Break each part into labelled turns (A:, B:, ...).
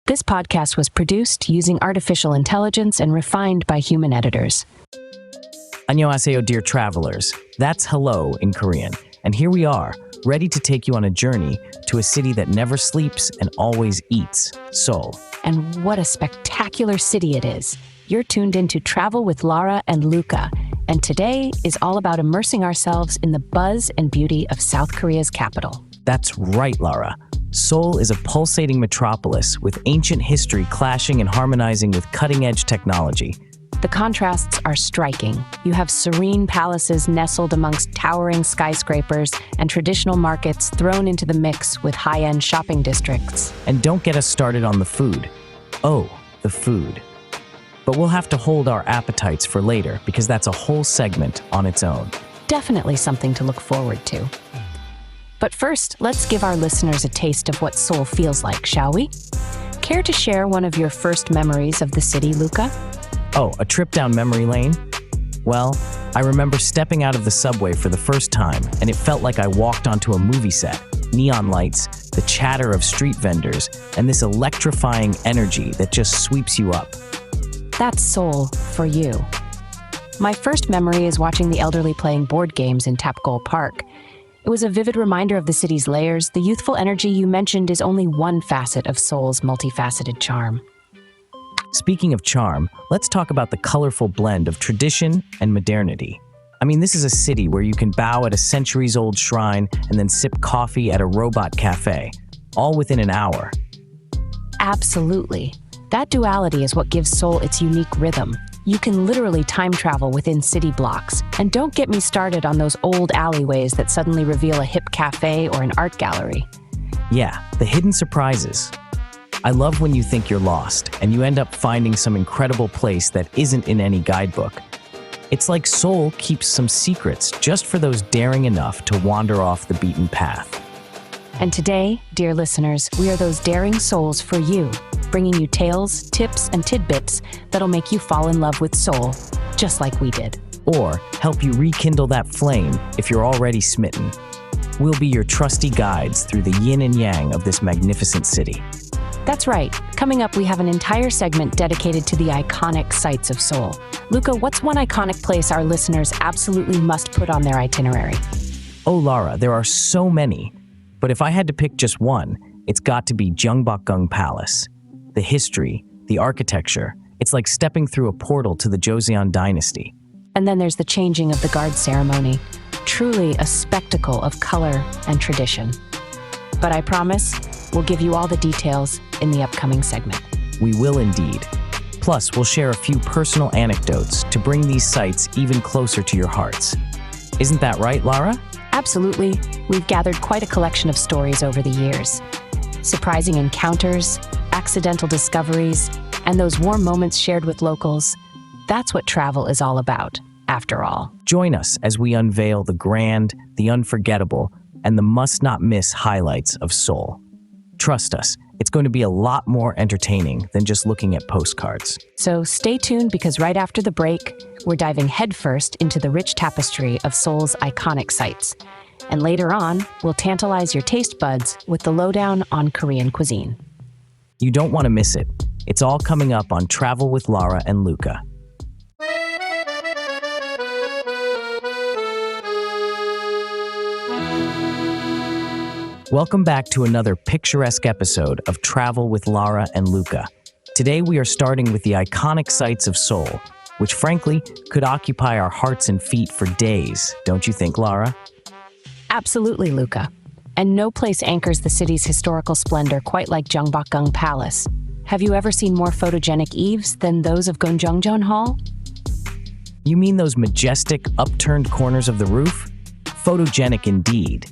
A: This podcast was produced using artificial intelligence and refined by human editors.
B: Annyeonghaseyo, dear travelers. That's hello in Korean. And here we are, ready to take you on a journey to a city that never sleeps and always eats, Seoul.
A: And what a spectacular city it is. You're tuned into Travel with Lara and Luca, and today is all about immersing ourselves in the buzz and beauty of South Korea's capital.
B: That's right, Lara. Seoul is a pulsating metropolis with ancient history clashing and harmonizing with cutting-edge technology.
A: The contrasts are striking. You have serene palaces nestled amongst towering skyscrapers and traditional markets thrown into the mix with high-end shopping districts.
B: And don't get us started on the food. Oh, the food. But we'll have to hold our appetites for later because that's a whole segment on its own.
A: Definitely something to look forward to. But first, let's give our listeners a taste of what Seoul feels like, shall we? Care to share one of your first memories of the city, Luca?
B: Oh, a trip down memory lane? Well, I remember stepping out of the subway for the first time, and it felt like I walked onto a movie set. Neon lights, the chatter of street vendors, and this electrifying energy that just sweeps you up.
A: That's Seoul for you. My first memory is watching the elderly playing board games in Tapgol Park. It was a vivid reminder of the city's layers. The youthful energy you mentioned is only one facet of Seoul's multifaceted charm.
B: Speaking of charm, let's talk about the colorful blend of tradition and modernity. I mean, this is a city where you can bow at a centuries-old shrine and then sip coffee at a robot cafe, all within an hour.
A: Absolutely. That duality is what gives Seoul its unique rhythm. You can literally time travel within city blocks. And don't get me started on those old alleyways that suddenly reveal a hip cafe or an art gallery.
B: Yeah, the hidden surprises. I love when you think you're lost and you end up finding some incredible place that isn't in any guidebook. It's like Seoul keeps some secrets just for those daring enough to wander off the beaten path.
A: And today, dear listeners, we are those daring souls for you, bringing you tales, tips, and tidbits that'll make you fall in love with Seoul, just like we did.
B: Or help you rekindle that flame if you're already smitten. We'll be your trusty guides through the yin and yang of this magnificent city.
A: That's right. Coming up, we have an entire segment dedicated to the iconic sights of Seoul. Luca, what's one iconic place our listeners absolutely must put on their itinerary?
B: Oh, Lara, there are so many. But if I had to pick just one, it's got to be Gyeongbokgung Palace. The history, the architecture, it's like stepping through a portal to the Joseon dynasty.
A: And then there's the changing of the guard ceremony. Truly a spectacle of color and tradition. But I promise, we'll give you all the details in the upcoming segment.
B: We will indeed. Plus, we'll share a few personal anecdotes to bring these sights even closer to your hearts. Isn't that right, Lara?
A: Absolutely. We've gathered quite a collection of stories over the years. Surprising encounters, accidental discoveries, and those warm moments shared with locals. That's what travel is all about, after all.
B: Join us as we unveil the grand, the unforgettable, and the must-not-miss highlights of Seoul. Trust us, it's going to be a lot more entertaining than just looking at postcards.
A: So stay tuned because right after the break, we're diving headfirst into the rich tapestry of Seoul's iconic sights. And later on, we'll tantalize your taste buds with the lowdown on Korean cuisine.
B: You don't want to miss it. It's all coming up on Travel with Lara and Luca. Welcome back to another picturesque episode of Travel with Lara and Luca. Today we are starting with the iconic sights of Seoul, which frankly could occupy our hearts and feet for days, don't you think, Lara?
A: Absolutely, Luca. And no place anchors the city's historical splendor quite like Gyeongbokgung Palace. Have you ever seen more photogenic eaves than those of Gyeongbokgung Hall?
B: You mean those majestic, upturned corners of the roof? Photogenic indeed.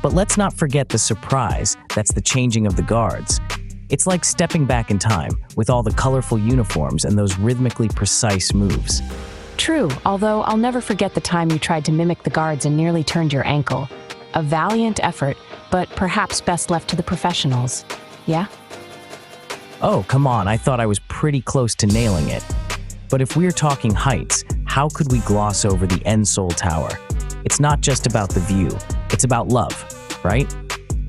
B: But let's not forget the surprise that's the changing of the guards. It's like stepping back in time with all the colorful uniforms and those rhythmically precise moves.
A: True, although I'll never forget the time you tried to mimic the guards and nearly turned your ankle. A valiant effort, but perhaps best left to the professionals. Yeah?
B: Oh, come on, I thought I was pretty close to nailing it. But if we're talking heights, how could we gloss over the Seoul Tower? It's not just about the view, it's about love, right?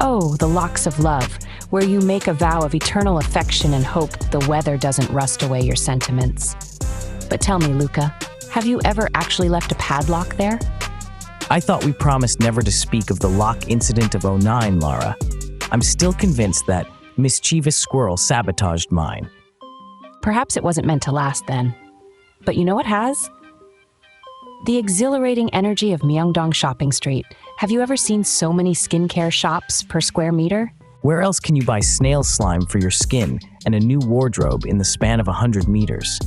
A: Oh, the locks of love. where you make a vow of eternal affection and hope the weather doesn't rust away your sentiments. But tell me, Luca, have you ever actually left a padlock there?
B: I thought we promised never to speak of the lock incident of '09, Lara. I'm still convinced that mischievous squirrel sabotaged mine.
A: Perhaps it wasn't meant to last then. But you know what has? The exhilarating energy of Myeongdong shopping street. Have you ever seen so many skincare shops per square meter?
B: Where else can you buy snail slime for your skin and a new wardrobe in the span of 100 meters?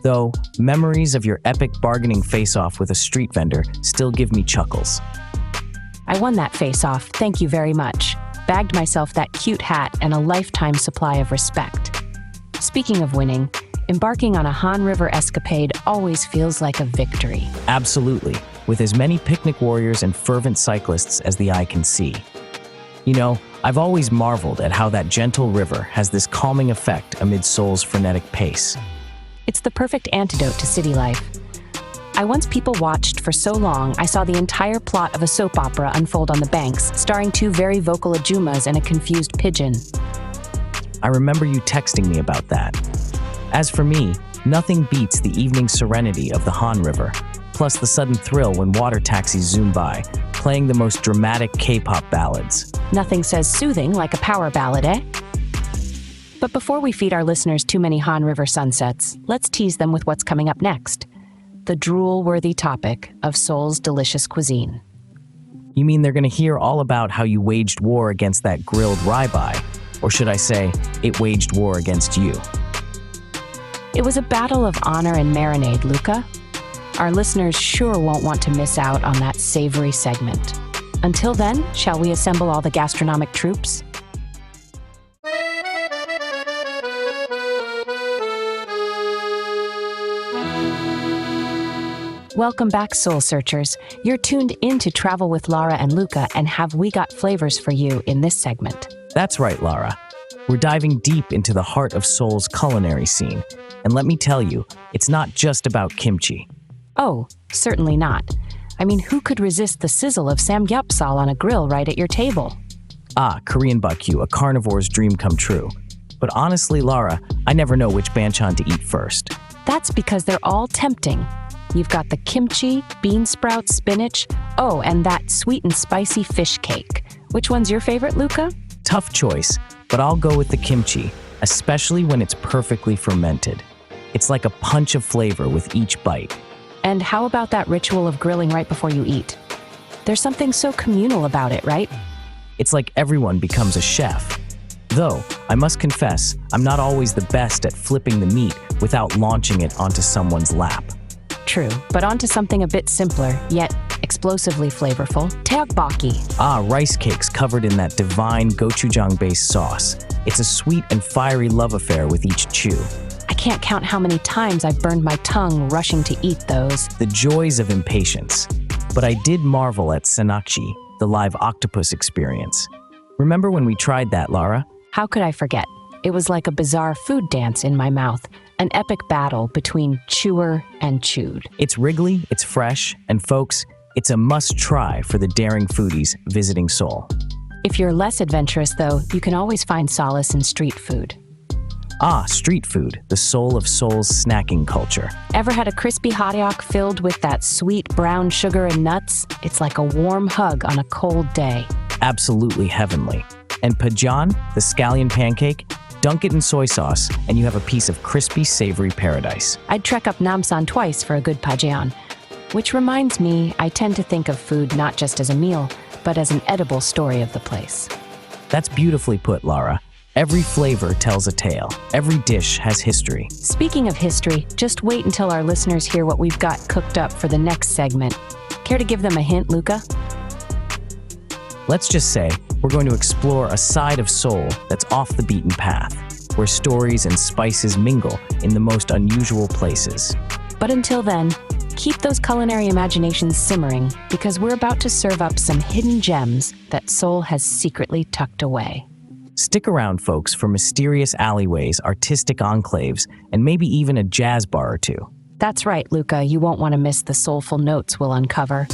B: Though, memories of your epic bargaining face-off with a street vendor still give me chuckles.
A: I won that face-off, thank you very much. Bagged myself that cute hat and a lifetime supply of respect. Speaking of winning, embarking on a Han River escapade always feels like a victory.
B: Absolutely, with as many picnic warriors and fervent cyclists as the eye can see. You know, I've always marveled at how that gentle river has this calming effect amid Seoul's frenetic pace.
A: It's the perfect antidote to city life. I once people watched for so long, I saw the entire plot of a soap opera unfold on the banks, starring two very vocal ajumas and a confused pigeon.
B: I remember you texting me about that. As for me, nothing beats the evening serenity of the Han River, plus the sudden thrill when water taxis zoom by, playing the most dramatic K-pop ballads.
A: Nothing says soothing like a power ballad, eh? But before we feed our listeners too many Han River sunsets, let's tease them with what's coming up next. The drool-worthy topic of Seoul's delicious cuisine.
B: You mean they're going to hear all about how you waged war against that grilled rye-bai? Or should I say, it waged war against you?
A: It was a battle of honor and marinade, Luca. Our listeners sure won't want to miss out on that savory segment. Until then, shall we assemble all the gastronomic troops? Welcome back, Soul Searchers. You're tuned in to Travel with Lara and Luca, and have we got flavors for you in this segment?
B: That's right, Lara. We're diving deep into the heart of Seoul's culinary scene. And let me tell you, it's not just about kimchi.
A: Oh, certainly not. I mean, who could resist the sizzle of samgyeopsal on a grill right at your table?
B: Ah, Korean bakyu, a carnivore's dream come true. But honestly, Lara, I never know which banchan to eat first.
A: That's because they're all tempting. You've got the kimchi, bean sprout, spinach, oh, and that sweet and spicy fish cake. Which one's your favorite, Luca?
B: Tough choice, but I'll go with the kimchi, especially when it's perfectly fermented. It's like a punch of flavor with each bite.
A: And how about that ritual of grilling right before you eat? There's something so communal about it, right?
B: It's like everyone becomes a chef. Though, I must confess, I'm not always the best at flipping the meat without launching it onto someone's lap.
A: True, but onto something a bit simpler, yet explosively flavorful. Tteokbokki.
B: Ah, rice cakes covered in that divine gochujang-based sauce. It's a sweet and fiery love affair with each chew.
A: I can't count how many times I've burned my tongue rushing to eat those.
B: The joys of impatience. But I did marvel at senakji, the live octopus experience. Remember when we tried that, Lara?
A: How could I forget? It was like a bizarre food dance in my mouth, an epic battle between chewer and chewed.
B: It's wriggly, it's fresh, and folks, it's a must-try for the daring foodies visiting Seoul.
A: If you're less adventurous, though, you can always find solace in street food.
B: Ah, street food, the soul of Seoul's snacking culture.
A: Ever had a crispy hotdog filled with that sweet brown sugar and nuts? It's like a warm hug on a cold day.
B: Absolutely heavenly. And pajeon, the scallion pancake, dunk it in soy sauce, and you have a piece of crispy, savory paradise.
A: I'd trek up Namsan twice for a good pajeon. Which reminds me, I tend to think of food not just as a meal, but as an edible story of the place.
B: That's beautifully put, Lara. Every flavor tells a tale. Every dish has history.
A: Speaking of history, just wait until our listeners hear what we've got cooked up for the next segment. Care to give them a hint, Luca?
B: Let's just say we're going to explore a side of Seoul that's off the beaten path, where stories and spices mingle in the most unusual places.
A: But until then, keep those culinary imaginations simmering, because we're about to serve up some hidden gems that Seoul has secretly tucked away.
B: Stick around, folks, for mysterious alleyways, artistic enclaves, and maybe even a jazz bar or two.
A: That's right, Luca. You won't want to miss the soulful notes we'll uncover.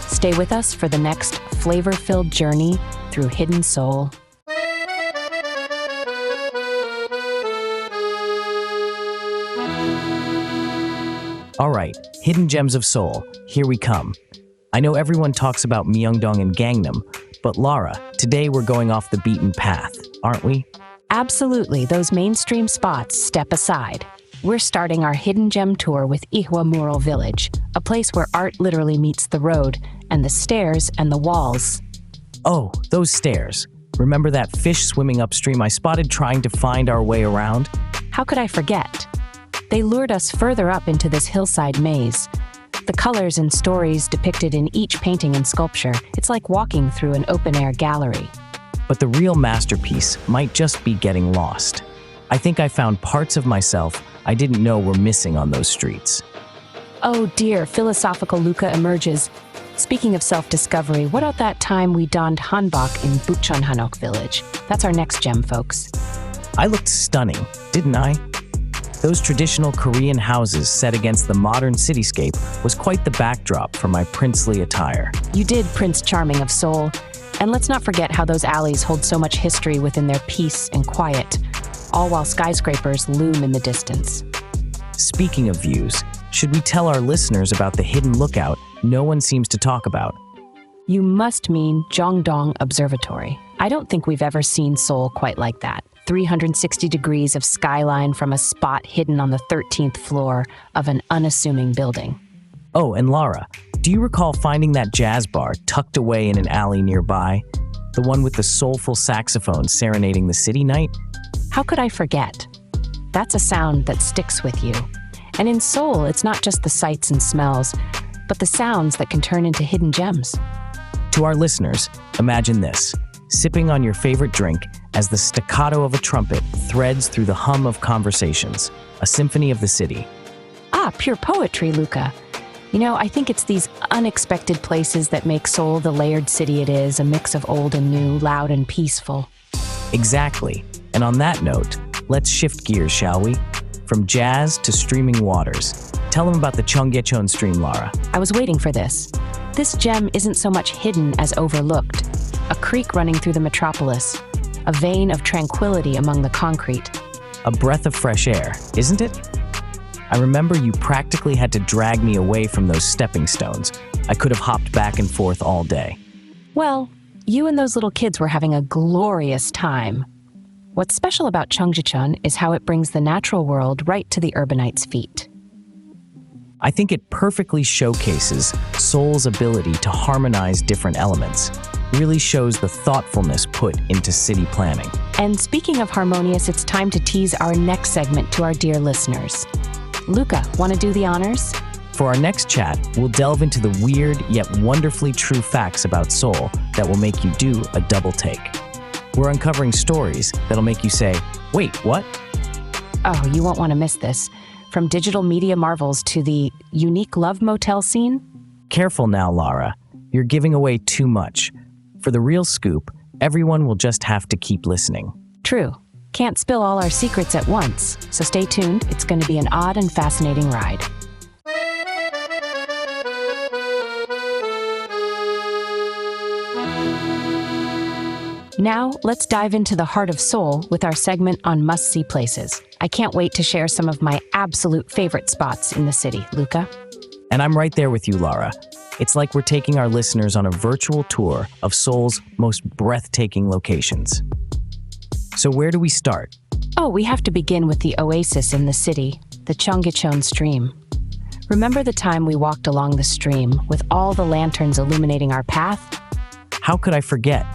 A: Stay with us for the next flavor-filled journey through hidden Seoul.
B: All right, hidden gems of Seoul, here we come. I know everyone talks about Myeongdong and Gangnam, but Lara, today we're going off the beaten path, aren't we?
A: Absolutely, those mainstream spots step aside. We're starting our hidden gem tour with Ihwa Mural Village, a place where art literally meets the road, and the stairs and the walls.
B: Oh, those stairs. Remember that fish swimming upstream I spotted trying to find our way around?
A: How could I forget? They lured us further up into this hillside maze. The colors and stories depicted in each painting and sculpture, it's like walking through an open-air gallery.
B: But the real masterpiece might just be getting lost. I think I found parts of myself I didn't know were missing on those streets.
A: Oh dear, philosophical Luca emerges. Speaking of self-discovery, what about that time we donned hanbok in Bukhansan village? That's our next gem, folks.
B: I looked stunning, didn't I? Those traditional Korean houses set against the modern cityscape was quite the backdrop for my princely attire.
A: You did, Prince Charming of Seoul. And let's not forget how those alleys hold so much history within their peace and quiet, all while skyscrapers loom in the distance.
B: Speaking of views, should we tell our listeners about the hidden lookout no one seems to talk about?
A: You must mean Gyeongbokgung Observatory. I don't think we've ever seen Seoul quite like that. 360 degrees of skyline from a spot hidden on the 13th floor of an unassuming building.
B: Oh, and Lara, do you recall finding that jazz bar tucked away in an alley nearby? The one with the soulful saxophone serenading the city night?
A: How could I forget? That's a sound that sticks with you. And in Seoul, it's not just the sights and smells, but the sounds that can turn into hidden gems.
B: To our listeners, imagine this, sipping on your favorite drink as the staccato of a trumpet threads through the hum of conversations, a symphony of the city.
A: Ah, pure poetry, Luca. You know, I think it's these unexpected places that make Seoul the layered city it is, a mix of old and new, loud and peaceful.
B: Exactly. And on that note, let's shift gears, shall we? From jazz to streaming waters. Tell them about the Cheonggyecheon stream, Lara.
A: I was waiting for this. This gem isn't so much hidden as overlooked. A creek running through the metropolis, a vein of tranquility among the concrete.
B: A breath of fresh air, isn't it? I remember you practically had to drag me away from those stepping stones. I could have hopped back and forth all day.
A: Well, you and those little kids were having a glorious time. What's special about Cheonggyecheon is how it brings the natural world right to the urbanite's feet.
B: I think it perfectly showcases Seoul's ability to harmonize different elements. Really shows the thoughtfulness put into city planning.
A: And speaking of harmonious, it's time to tease our next segment to our dear listeners. Luca, want to do the honors?
B: For our next chat, we'll delve into the weird yet wonderfully true facts about Seoul that will make you do a double take. We're uncovering stories that'll make you say, wait, what?
A: Oh, you won't want to miss this. From digital media marvels to the unique love motel scene.
B: Careful now, Lara. You're giving away too much. For the real scoop, everyone will just have to keep listening.
A: True. Can't spill all our secrets at once, so stay tuned. It's going to be an odd and fascinating ride. Now, let's dive into the heart of Seoul with our segment on must-see places. I can't wait to share some of my absolute favorite spots in the city, Luca.
B: And I'm right there with you, Lara. It's like we're taking our listeners on a virtual tour of Seoul's most breathtaking locations. So where do we start?
A: Oh, we have to begin with the oasis in the city, the Cheonggyecheon stream. Remember the time we walked along the stream with all the lanterns illuminating our path?
B: How could I forget?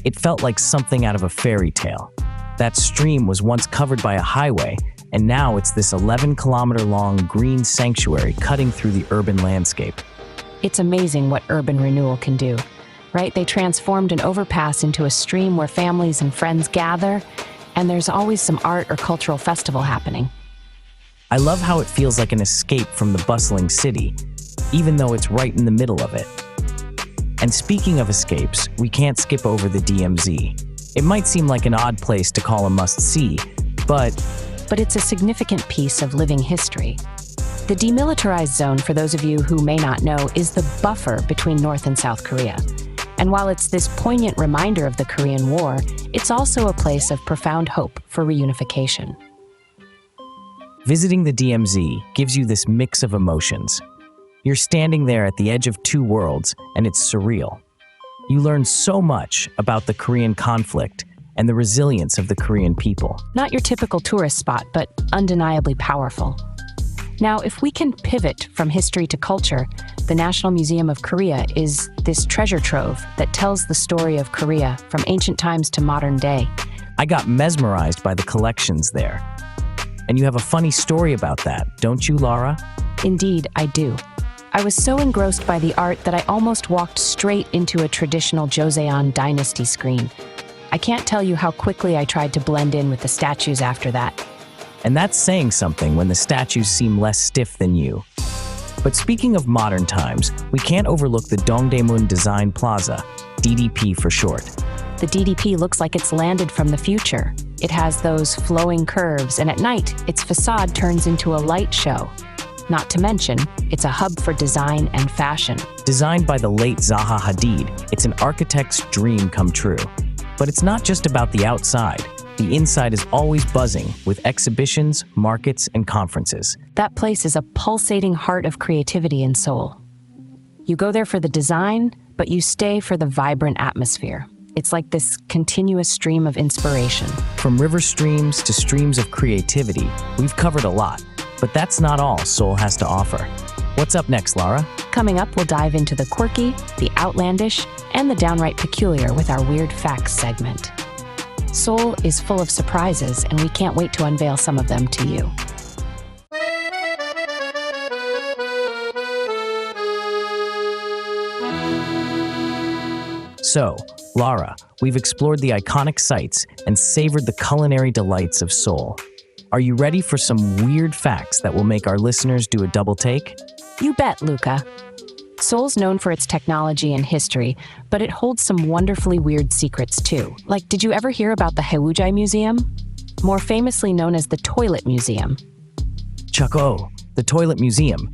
B: It felt like something out of a fairy tale. That stream was once covered by a highway, and now it's this 11-kilometer-long green sanctuary cutting through the urban landscape.
A: It's amazing what urban renewal can do, right? They transformed an overpass into a stream where families and friends gather, and there's always some art or cultural festival happening.
B: I love how it feels like an escape from the bustling city, even though it's right in the middle of it. And speaking of escapes, we can't skip over the DMZ. It might seem like an odd place to call a must-see, but
A: it's a significant piece of living history. The demilitarized zone, for those of you who may not know, is the buffer between North and South Korea. And while it's this poignant reminder of the Korean War, it's also a place of profound hope for reunification.
B: Visiting the DMZ gives you this mix of emotions. You're standing there at the edge of two worlds, and it's surreal. You learn so much about the Korean conflict and the resilience of the Korean people.
A: Not your typical tourist spot, but undeniably powerful. Now, if we can pivot from history to culture, the National Museum of Korea is this treasure trove that tells the story of Korea from ancient times to modern day.
B: I got mesmerized by the collections there. And you have a funny story about that, don't you, Lara?
A: Indeed, I do. I was so engrossed by the art that I almost walked straight into a traditional Joseon dynasty screen. I can't tell you how quickly I tried to blend in with the statues after that.
B: And that's saying something when the statues seem less stiff than you. But speaking of modern times, we can't overlook the Dongdaemun Design Plaza, DDP for short.
A: The DDP looks like it's landed from the future. It has those flowing curves, and at night, its facade turns into a light show. Not to mention, it's a hub for design and fashion.
B: Designed by the late Zaha Hadid, it's an architect's dream come true. But it's not just about the outside. The inside is always buzzing with exhibitions, markets, and conferences.
A: That place is a pulsating heart of creativity in Seoul. You go there for the design, but you stay for the vibrant atmosphere. It's like this continuous stream of inspiration.
B: From river streams to streams of creativity, we've covered a lot. But that's not all Seoul has to offer. What's up next, Lara?
A: Coming up, we'll dive into the quirky, the outlandish, and the downright peculiar with our Weird Facts segment. Seoul is full of surprises, and we can't wait to unveil some of them to you.
B: So, Lara, we've explored the iconic sights and savored the culinary delights of Seoul. Are you ready for some weird facts that will make our listeners do a double take?
A: You bet, Luca. Seoul's known for its technology and history, but it holds some wonderfully weird secrets too. Like, did you ever hear about the Haewujai Museum? More famously known as the Toilet Museum.
B: Chako, the Toilet Museum.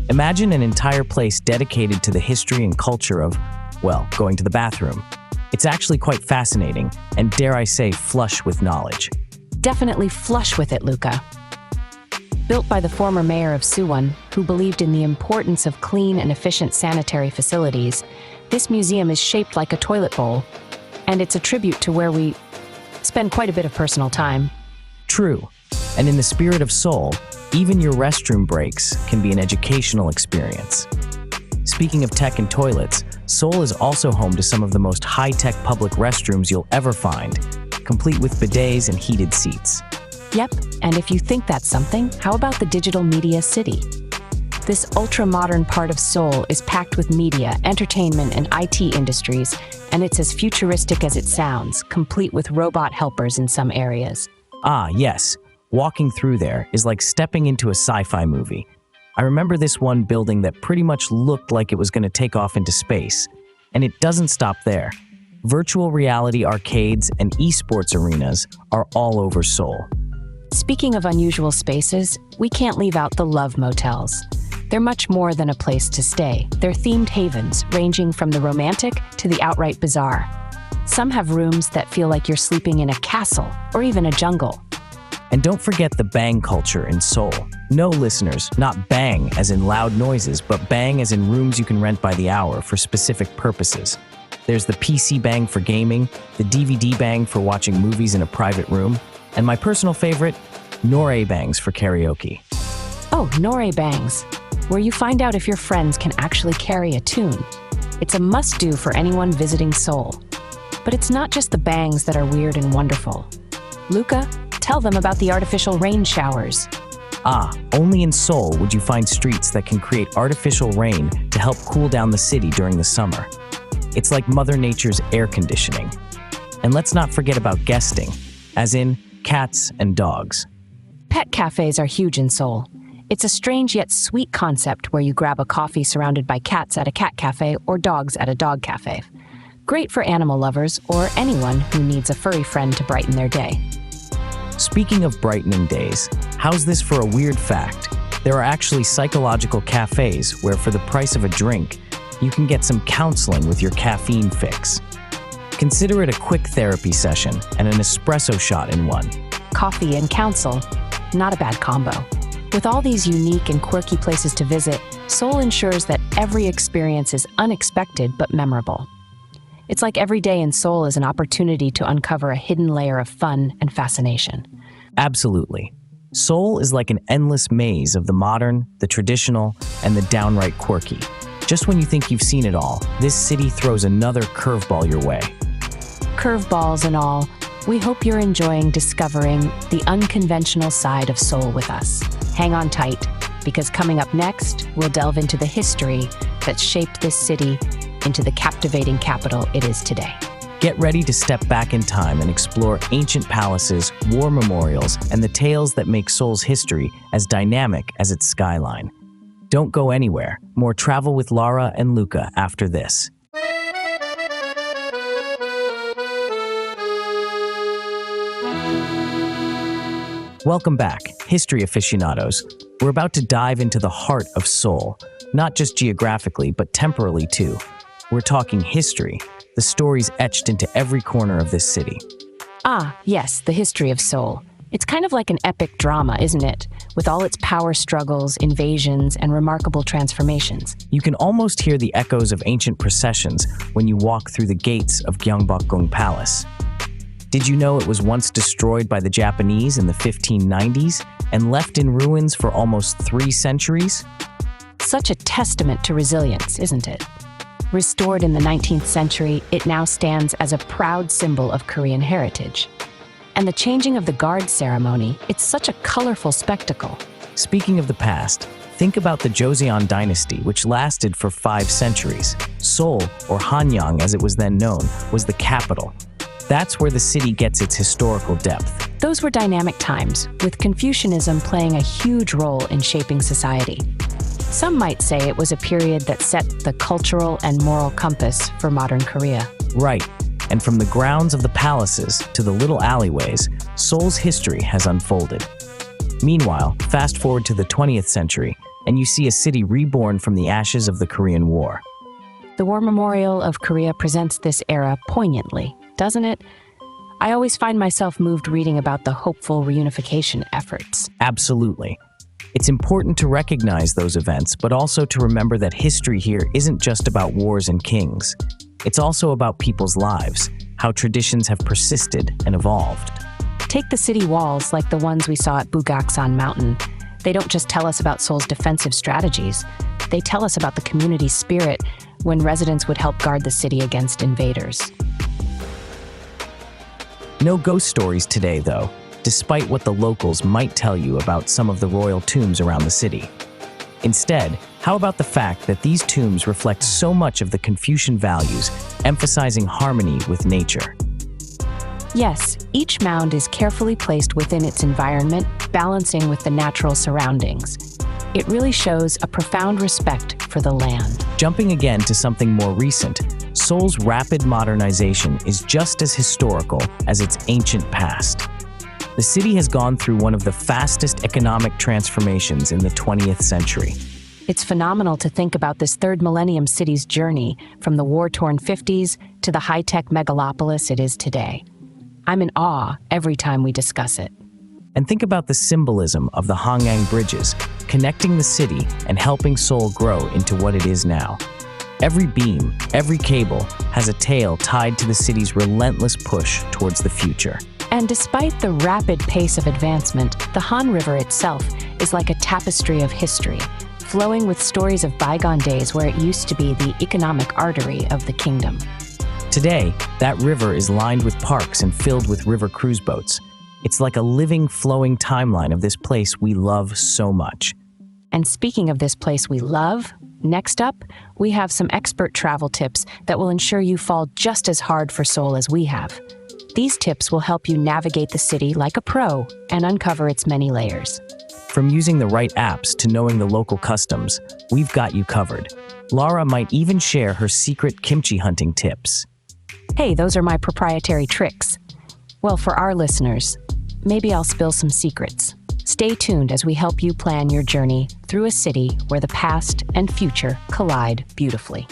B: Imagine an entire place dedicated to the history and culture of, well, going to the bathroom. It's actually quite fascinating, and dare I say, flush with knowledge.
A: Definitely flush with it, Luca. Built by the former mayor of Suwon, who believed in the importance of clean and efficient sanitary facilities, this museum is shaped like a toilet bowl, and it's a tribute to where we spend quite a bit of personal time.
B: True. And in the spirit of Seoul, even your restroom breaks can be an educational experience. Speaking of tech and toilets, Seoul is also home to some of the most high-tech public restrooms you'll ever find, complete with bidets and heated seats.
A: Yep, and if you think that's something, how about the Digital Media City? This ultra-modern part of Seoul is packed with media, entertainment, and IT industries, and it's as futuristic as it sounds, complete with robot helpers in some areas.
B: Ah, yes. Walking through there is like stepping into a sci-fi movie. I remember this one building that pretty much looked like it was going to take off into space. And it doesn't stop there. Virtual reality arcades and esports arenas are all over Seoul.
A: Speaking of unusual spaces, we can't leave out the love motels. They're much more than a place to stay. They're themed havens, ranging from the romantic to the outright bizarre. Some have rooms that feel like you're sleeping in a castle or even a jungle.
B: And don't forget the bang culture in Seoul. No, listeners, not bang as in loud noises, but bang as in rooms you can rent by the hour for specific purposes. There's the PC bang for gaming, the DVD bang for watching movies in a private room, and my personal favorite, Nore bangs for karaoke.
A: Oh, Nore bangs, where you find out if your friends can actually carry a tune. It's a must-do for anyone visiting Seoul. But it's not just the bangs that are weird and wonderful. Luca, tell them about the artificial rain showers.
B: Ah, only in Seoul would you find streets that can create artificial rain to help cool down the city during the summer. It's like Mother Nature's air conditioning. And let's not forget about guesting, as in cats and dogs.
A: Pet cafes are huge in Seoul. It's a strange yet sweet concept where you grab a coffee surrounded by cats at a cat cafe or dogs at a dog cafe. Great for animal lovers or anyone who needs a furry friend to brighten their day.
B: Speaking of brightening days, how's this for a weird fact? There are actually psychological cafes where for the price of a drink, you can get some counseling with your caffeine fix. Consider it a quick therapy session and an espresso shot in one.
A: Coffee and counsel. Not a bad combo. With all these unique and quirky places to visit, Seoul ensures that every experience is unexpected but memorable. It's like every day in Seoul is an opportunity to uncover a hidden layer of fun and fascination.
B: Absolutely. Seoul is like an endless maze of the modern, the traditional, and the downright quirky. Just when you think you've seen it all, this city throws another curveball your way.
A: Curveballs and all, we hope you're enjoying discovering the unconventional side of Seoul with us. Hang on tight, because coming up next, we'll delve into the history that shaped this city into the captivating capital it is today.
B: Get ready to step back in time and explore ancient palaces, war memorials, and the tales that make Seoul's history as dynamic as its skyline. Don't go anywhere. More travel with Lara and Luca after this. Welcome back, history aficionados. We're about to dive into the heart of Seoul, not just geographically, but temporally too. We're talking history, the stories etched into every corner of this city.
A: Ah, yes, the history of Seoul. It's kind of like an epic drama, isn't it? With all its power struggles, invasions, and remarkable transformations.
B: You can almost hear the echoes of ancient processions when you walk through the gates of Gyeongbokgung Palace. Did you know it was once destroyed by the Japanese in the 1590s and left in ruins for almost 3 centuries?
A: Such a testament to resilience, isn't it? Restored in the 19th century, it now stands as a proud symbol of Korean heritage. And the changing of the guard ceremony, it's such a colorful spectacle.
B: Speaking of the past, think about the Joseon dynasty, which lasted for 5 centuries. Seoul, or Hanyang as it was then known, was the capital. That's where the city gets its historical depth.
A: Those were dynamic times, with Confucianism playing a huge role in shaping society. Some might say it was a period that set the cultural and moral compass for modern Korea.
B: Right. And from the grounds of the palaces to the little alleyways, Seoul's history has unfolded. Meanwhile, fast forward to the 20th century, and you see a city reborn from the ashes of the Korean War.
A: The War Memorial of Korea presents this era poignantly, doesn't it? I always find myself moved reading about the hopeful reunification efforts.
B: Absolutely. It's important to recognize those events, but also to remember that history here isn't just about wars and kings. It's also about people's lives, how traditions have persisted and evolved.
A: Take the city walls like the ones we saw at Bukhansan Mountain. They don't just tell us about Seoul's defensive strategies. They tell us about the community spirit when residents would help guard the city against invaders.
B: No ghost stories today, though, despite what the locals might tell you about some of the royal tombs around the city. Instead, how about the fact that these tombs reflect so much of the Confucian values, emphasizing harmony with nature?
A: Yes, each mound is carefully placed within its environment, balancing with the natural surroundings. It really shows a profound respect for the land.
B: Jumping again to something more recent, Seoul's rapid modernization is just as historical as its ancient past. The city has gone through one of the fastest economic transformations in the 20th century.
A: It's phenomenal to think about this third millennium city's journey from the war-torn 50s to the high-tech megalopolis it is today. I'm in awe every time we discuss it.
B: And think about the symbolism of the Hangang bridges, connecting the city and helping Seoul grow into what it is now. Every beam, every cable has a tale tied to the city's relentless push towards the future.
A: And despite the rapid pace of advancement, the Han River itself is like a tapestry of history, flowing with stories of bygone days where it used to be the economic artery of the kingdom.
B: Today, that river is lined with parks and filled with river cruise boats. It's like a living, flowing timeline of this place we love so much.
A: And speaking of this place we love, next up, we have some expert travel tips that will ensure you fall just as hard for Seoul as we have. These tips will help you navigate the city like a pro and uncover its many layers.
B: From using the right apps to knowing the local customs, we've got you covered. Lara might even share her secret kimchi hunting tips.
A: Hey, those are my proprietary tricks. Well, for our listeners, maybe I'll spill some secrets. Stay tuned as we help you plan your journey through a city where the past and future collide beautifully.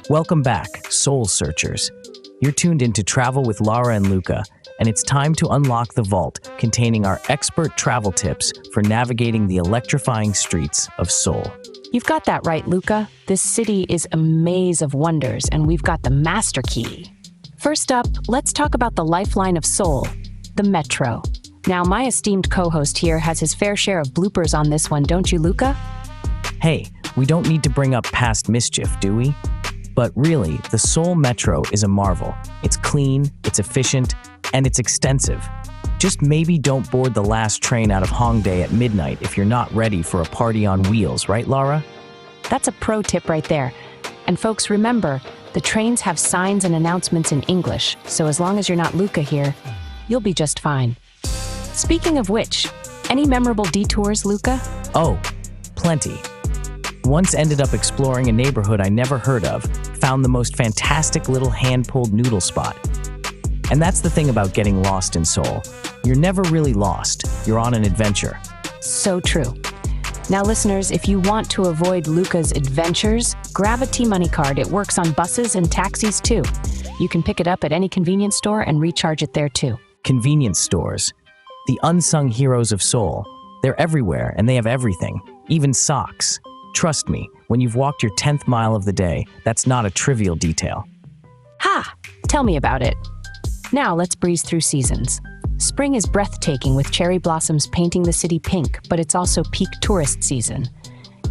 B: Welcome back, Soul Searchers. You're tuned into Travel with Lara and Luca, and it's time to unlock the vault containing our expert travel tips for navigating the electrifying streets of Seoul.
A: You've got that right, Luca. This city is a maze of wonders, and we've got the master key. First up, let's talk about the lifeline of Seoul, the metro. Now, my esteemed co-host here has his fair share of bloopers on this one, don't you, Luca?
B: Hey, we don't need to bring up past mischief, do we? But really, the Seoul Metro is a marvel. It's clean, it's efficient, and it's extensive. Just maybe don't board the last train out of Hongdae at midnight if you're not ready for a party on wheels, right, Lara?
A: That's a pro tip right there. And folks, remember, the trains have signs and announcements in English, so as long as you're not Luca here, you'll be just fine. Speaking of which, any memorable detours, Luca?
B: Oh, plenty. Once ended up exploring a neighborhood I never heard of, found the most fantastic little hand-pulled noodle spot. And that's the thing about getting lost in Seoul. You're never really lost. You're on an adventure.
A: So true. Now, listeners, if you want to avoid Luca's adventures, grab a T-Money card. It works on buses and taxis, too. You can pick it up at any convenience store and recharge it there, too.
B: Convenience stores. The unsung heroes of Seoul. They're everywhere, and they have everything. Even socks. Trust me, when you've walked your 10th mile of the day, that's not a trivial detail.
A: Ha! Tell me about it. Now let's breeze through seasons. Spring is breathtaking with cherry blossoms painting the city pink, but it's also peak tourist season.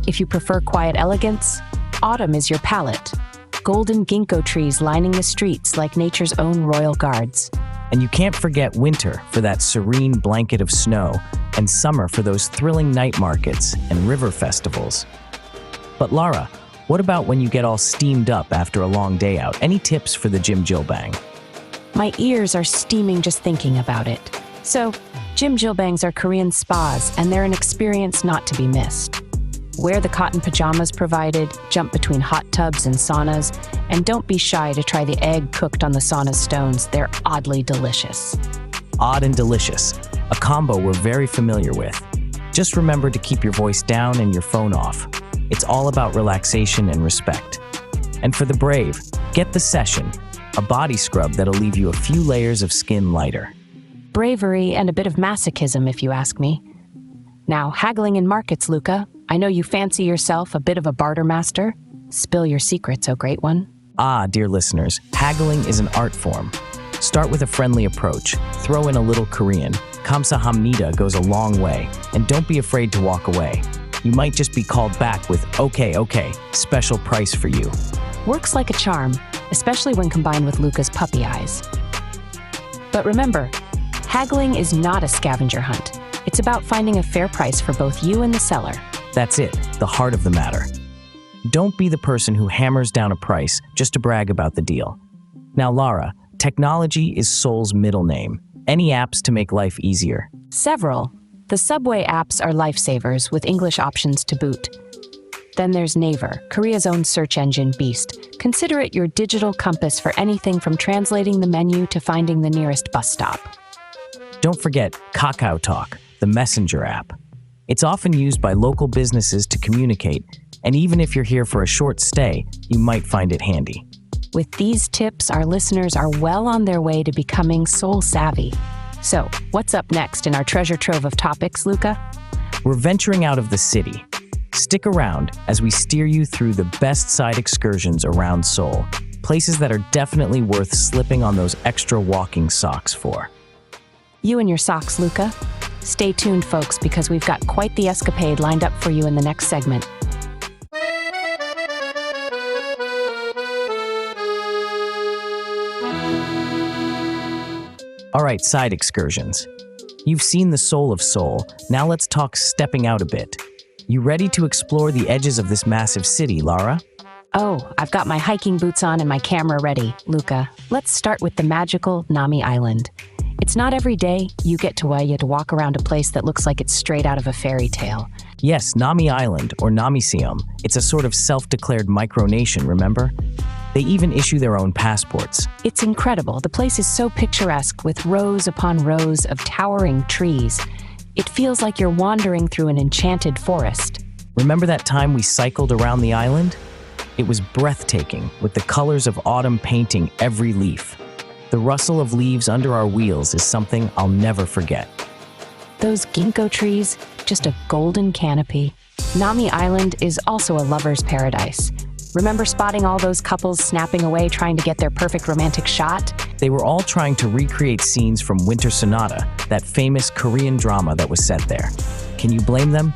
A: If you prefer quiet elegance, autumn is your palette. Golden ginkgo trees lining the streets like nature's own royal guards.
B: And you can't forget winter for that serene blanket of snow, and summer for those thrilling night markets and river festivals. But Lara, what about when you get all steamed up after a long day out? Any tips for the Gyeongbokgung?
A: My ears are steaming just thinking about it. So, Gyeongbokkgungs are Korean spas, and they're an experience not to be missed. Wear the cotton pajamas provided, jump between hot tubs and saunas, and don't be shy to try the egg cooked on the sauna stones. They're oddly delicious.
B: Odd and delicious, a combo we're very familiar with. Just remember to keep your voice down and your phone off. It's all about relaxation and respect. And for the brave, get the Session, a body scrub that'll leave you a few layers of skin lighter.
A: Bravery and a bit of masochism, if you ask me. Now, haggling in markets, Luca. I know you fancy yourself a bit of a barter master. Spill your secrets, oh great one.
B: Ah, dear listeners, haggling is an art form. Start with a friendly approach, throw in a little Korean. Kamsahamnida goes a long way, and don't be afraid to walk away. You might just be called back with, okay, special price for you.
A: Works like a charm, especially when combined with Luca's puppy eyes. But remember, haggling is not a scavenger hunt. It's about finding a fair price for both you and the seller.
B: That's it, the heart of the matter. Don't be the person who hammers down a price just to brag about the deal. Now, Lara, technology is Seoul's middle name. Any apps to make life easier?
A: Several. The subway apps are lifesavers with English options to boot. Then there's Naver, Korea's own search engine beast. Consider it your digital compass for anything from translating the menu to finding the nearest bus stop.
B: Don't forget Kakao Talk, the messenger app. It's often used by local businesses to communicate, and even if you're here for a short stay, you might find it handy.
A: With these tips, our listeners are well on their way to becoming Seoul savvy. So, what's up next in our treasure trove of topics, Luca?
B: We're venturing out of the city. Stick around as we steer you through the best side excursions around Seoul, places that are definitely worth slipping on those extra walking socks for.
A: You and your socks, Luca. Stay tuned, folks, because we've got quite the escapade lined up for you in the next segment.
B: All right, side excursions. You've seen the soul of Seoul. Now let's talk stepping out a bit. You ready to explore the edges of this massive city, Lara?
A: Oh, I've got my hiking boots on and my camera ready, Luca. Let's start with the magical Nami Island. It's not every day you get to walk around a place that looks like it's straight out of a fairy tale.
B: Yes, Nami Island, or Namiseum. It's a sort of self-declared micronation, remember? They even issue their own passports.
A: It's incredible. The place is so picturesque with rows upon rows of towering trees. It feels like you're wandering through an enchanted forest.
B: Remember that time we cycled around the island? It was breathtaking, with the colors of autumn painting every leaf. The rustle of leaves under our wheels is something I'll never forget.
A: Those ginkgo trees, just a golden canopy. Nami Island is also a lover's paradise. Remember spotting all those couples snapping away trying to get their perfect romantic shot?
B: They were all trying to recreate scenes from Winter Sonata, that famous Korean drama that was set there. Can you blame them?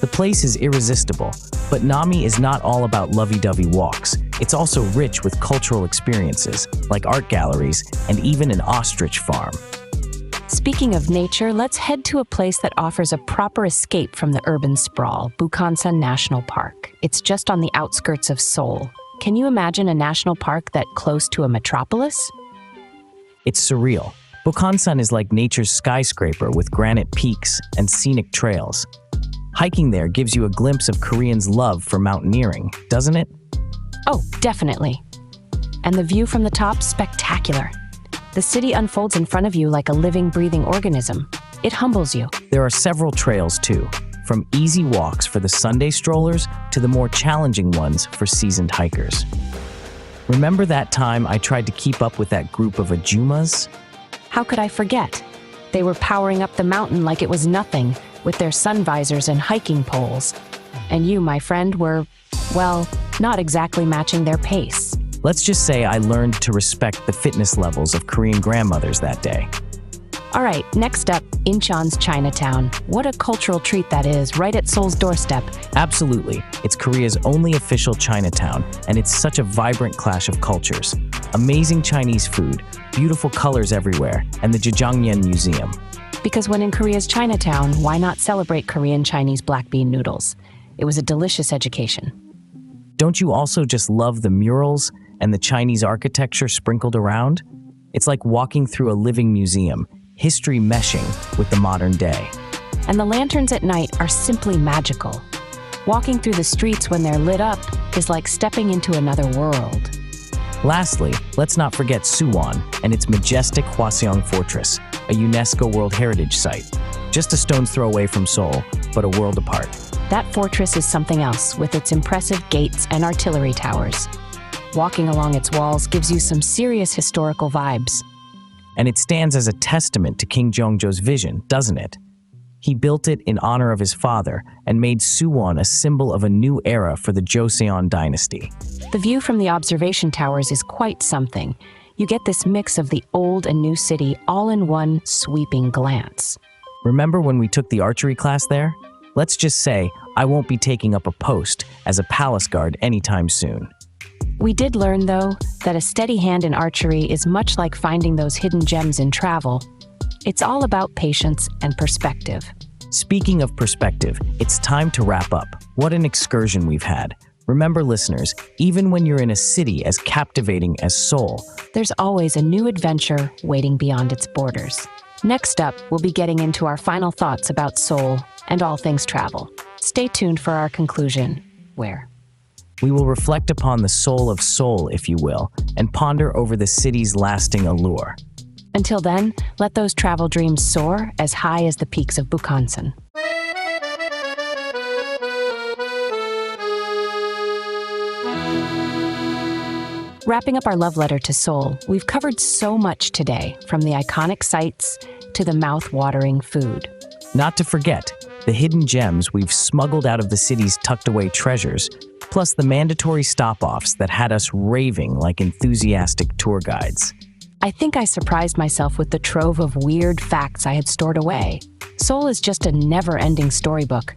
B: The place is irresistible, but Nami is not all about lovey-dovey walks. It's also rich with cultural experiences, like art galleries and even an ostrich farm.
A: Speaking of nature, let's head to a place that offers a proper escape from the urban sprawl, Bukhansan National Park. It's just on the outskirts of Seoul. Can you imagine a national park that close to a metropolis?
B: It's surreal. Bukhansan is like nature's skyscraper with granite peaks and scenic trails. Hiking there gives you a glimpse of Koreans' love for mountaineering, doesn't it?
A: Oh, definitely. And the view from the top, spectacular. The city unfolds in front of you like a living, breathing organism. It humbles you.
B: There are several trails too, from easy walks for the Sunday strollers to the more challenging ones for seasoned hikers. Remember that time I tried to keep up with that group of ajumas?
A: How could I forget? They were powering up the mountain like it was nothing, with their sun visors and hiking poles. And you, my friend, were, well, not exactly matching their pace.
B: Let's just say I learned to respect the fitness levels of Korean grandmothers that day.
A: All right, next up, Incheon's Chinatown. What a cultural treat that is, right at Seoul's doorstep.
B: Absolutely. It's Korea's only official Chinatown, and it's such a vibrant clash of cultures. Amazing Chinese food, beautiful colors everywhere, and the Jjajangmyeon Museum.
A: Because when in Korea's Chinatown, why not celebrate Korean Chinese black bean noodles? It was a delicious education.
B: Don't you also just love the murals and the Chinese architecture sprinkled around? It's like walking through a living museum, history meshing with the modern day.
A: And the lanterns at night are simply magical. Walking through the streets when they're lit up is like stepping into another world.
B: Lastly, let's not forget Suwon and its majestic Hwaseong Fortress, a UNESCO World Heritage Site. Just a stone's throw away from Seoul, but a world apart.
A: That fortress is something else, with its impressive gates and artillery towers. Walking along its walls gives you some serious historical vibes.
B: And it stands as a testament to King Jeongjo's vision, doesn't it? He built it in honor of his father and made Suwon a symbol of a new era for the Joseon dynasty.
A: The view from the observation towers is quite something. You get this mix of the old and new city all in one sweeping glance.
B: Remember when we took the archery class there? Let's just say I won't be taking up a post as a palace guard anytime soon.
A: We did learn, though, that a steady hand in archery is much like finding those hidden gems in travel. It's all about patience and perspective.
B: Speaking of perspective, it's time to wrap up. What an excursion we've had. Remember, listeners, even when you're in a city as captivating as Seoul,
A: there's always a new adventure waiting beyond its borders. Next up, we'll be getting into our final thoughts about Seoul and all things travel. Stay tuned for our conclusion, where
B: we will reflect upon the soul of Seoul, if you will, and ponder over the city's lasting allure.
A: Until then, let those travel dreams soar as high as the peaks of Bukhansan. Wrapping up our love letter to Seoul, we've covered so much today, from the iconic sights to the mouth-watering food.
B: Not to forget, the hidden gems we've smuggled out of the city's tucked-away treasures, plus the mandatory stop-offs that had us raving like enthusiastic tour guides.
A: I think I surprised myself with the trove of weird facts I had stored away. Seoul is just a never-ending storybook.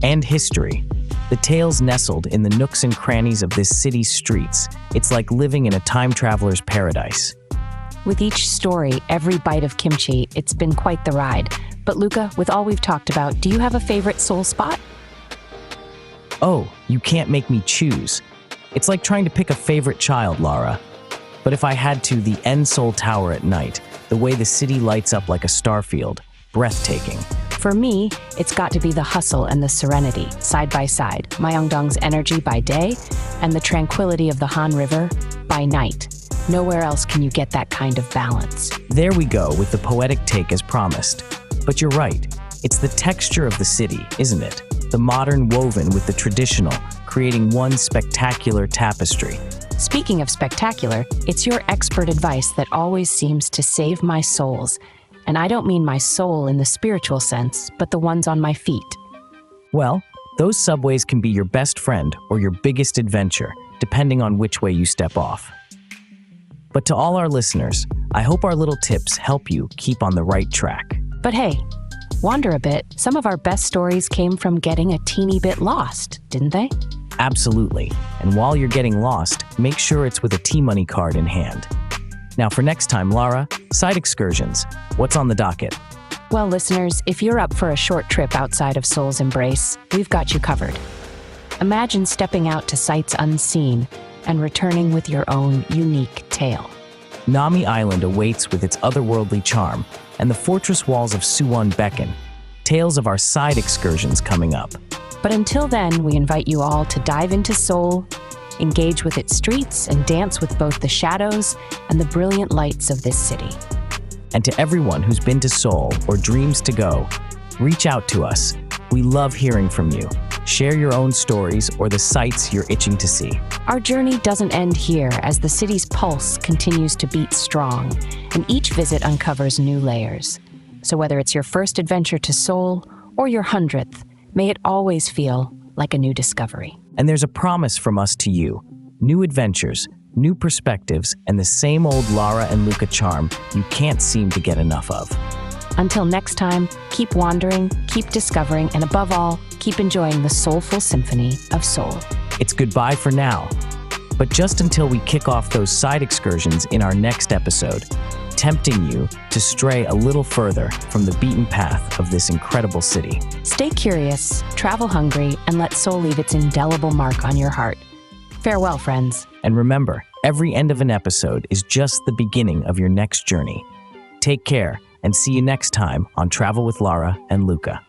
B: And history. The tales nestled in the nooks and crannies of this city's streets. It's like living in a time traveler's paradise.
A: With each story, every bite of kimchi, it's been quite the ride. But Luca, with all we've talked about, do you have a favorite Seoul spot?
B: Oh, you can't make me choose. It's like trying to pick a favorite child, Lara. But if I had to, the Seoul Tower at night, the way the city lights up like a starfield, breathtaking.
A: For me, it's got to be the hustle and the serenity, side by side. Myeongdong's energy by day, and the tranquility of the Han River by night. Nowhere else can you get that kind of balance.
B: There we go, with the poetic take as promised. But you're right, it's the texture of the city, isn't it? The modern woven with the traditional, creating one spectacular tapestry.
A: Speaking of spectacular, it's your expert advice that always seems to save my souls. And I don't mean my soul in the spiritual sense, but the ones on my feet.
B: Well, those subways can be your best friend or your biggest adventure, depending on which way you step off. But to all our listeners, I hope our little tips help you keep on the right track.
A: But hey, wander a bit. Some of our best stories came from getting a teeny bit lost, didn't they?
B: Absolutely. And while you're getting lost, make sure it's with a T-Money card in hand. Now for next time, Lara, side excursions. What's on the docket?
A: Well, listeners, if you're up for a short trip outside of Seoul's embrace, we've got you covered. Imagine stepping out to sights unseen and returning with your own unique tale.
B: Nami Island awaits with its otherworldly charm, and the fortress walls of Suwon beckon. Tales of our side excursions coming up.
A: But until then, we invite you all to dive into Seoul, engage with its streets, and dance with both the shadows and the brilliant lights of this city.
B: And to everyone who's been to Seoul or dreams to go, reach out to us. We love hearing from you. Share your own stories or the sights you're itching to see.
A: Our journey doesn't end here, as the city's pulse continues to beat strong, and each visit uncovers new layers. So whether it's your first adventure to Seoul or your 100th, may it always feel like a new discovery.
B: And there's a promise from us to you. New adventures, new perspectives, and the same old Lara and Luca charm you can't seem to get enough of.
A: Until next time, keep wandering, keep discovering, and above all, keep enjoying the soulful symphony of Seoul.
B: It's goodbye for now. But just until we kick off those side excursions in our next episode, tempting you to stray a little further from the beaten path of this incredible city.
A: Stay curious, travel hungry, and let Seoul leave its indelible mark on your heart. Farewell, friends.
B: And remember, every end of an episode is just the beginning of your next journey. Take care, and see you next time on Travel with Lara and Luca.